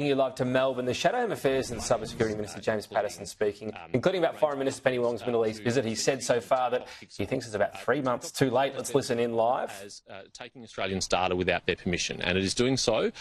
You live to Melbourne. The Shadow Home Affairs and Cybersecurity Minister James Patterson speaking, including about Foreign Minister Penny Wong's Middle East visit. He said so far that he thinks it's about 3 months too late. Let's listen in live. As taking Australians' data without their permission, and it is doing so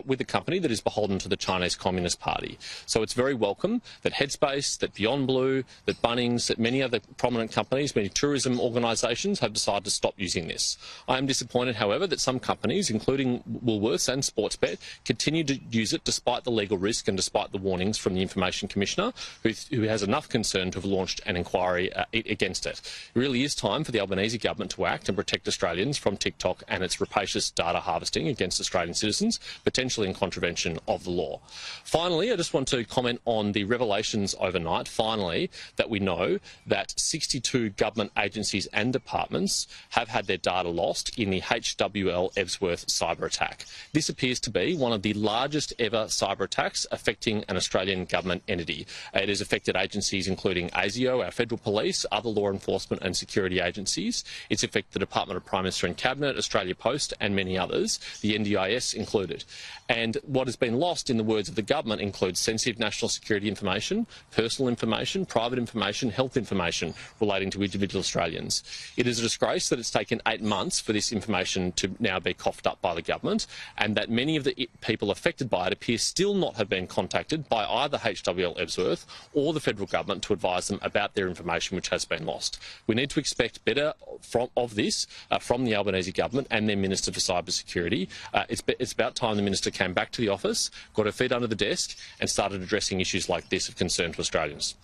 with a company that is beholden to the Chinese Communist Party. So it's very welcome that Headspace, that Beyond Blue, that Bunnings, that many other prominent companies, many tourism organisations have decided to stop using this. I am disappointed, however, that some companies, including Woolworths and Sportsbet, continue to use it despite the legal risk and despite the warnings from the Information Commissioner, who has enough concern to have launched an inquiry against it. It really is time for the Albanese government to act and protect Australians from TikTok and its rapacious data harvesting against Australian citizens, potentially in contravention of the law. Finally, I just want to comment on the revelations overnight, finally, that we know that 62 government agencies and departments have had their data lost in the HWL Ebsworth cyber attack. This appears to be one of the largest ever cyber attacks affecting an Australian government entity. It has affected agencies including ASIO, our federal police, other law enforcement and security agencies. It's affected the Department of Prime Minister and Cabinet, Australia Post and many others, the NDIS included. And what has been lost, in the words of the government, includes sensitive national security information, personal information, private information, health information relating to individual Australians. It is a disgrace that it's taken 8 months for this information to now be coughed up by the government, and that many of the people affected by it appear still not have been contacted by either HWL Ebsworth or the federal government to advise them about their information which has been lost. We need to expect better from the Albanese government and their Minister for Cyber Security. It's about time the Minister came back to the office, got her feet under the desk and started addressing issues like this of concern to Australians.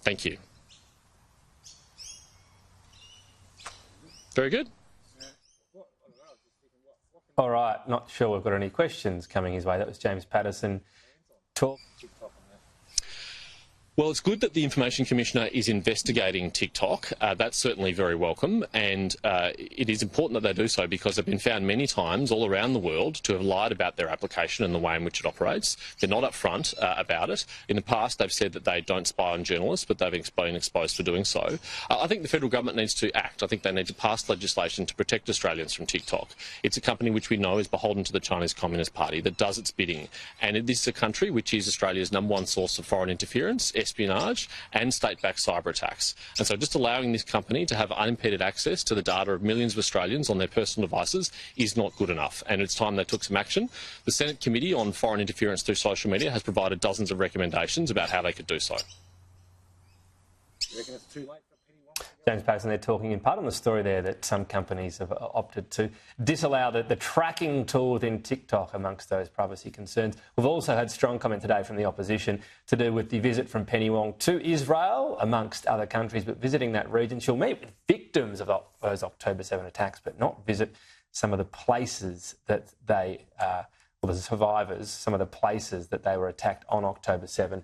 Thank you. Very good. All right, not sure we've got any questions coming his way. That was James Patterson. Well, it's good that the Information Commissioner is investigating TikTok. That's certainly very welcome, and it is important that they do so because they've been found many times all around the world to have lied about their application and the way in which it operates. They're not upfront about it. In the past, they've said that they don't spy on journalists, but they've been exposed for doing so. I think the federal government needs to act. I think they need to pass legislation to protect Australians from TikTok. It's a company which we know is beholden to the Chinese Communist Party that does its bidding, and this is a country which is Australia's #1 source of foreign interference, espionage and state-backed cyber attacks. And so just allowing this company to have unimpeded access to the data of millions of Australians on their personal devices is not good enough, and it's time they took some action. The Senate Committee on Foreign Interference through Social Media has provided dozens of recommendations about how they could do so. You reckon it's too late? James Patterson, they're talking in part on the story there that some companies have opted to disallow the tracking tool within TikTok amongst those privacy concerns. We've also had strong comment today from the opposition to do with the visit from Penny Wong to Israel, amongst other countries, but visiting that region. She'll meet with victims of those October 7 attacks, but not visit some of the places that the survivors, some of the places that they were attacked on October 7.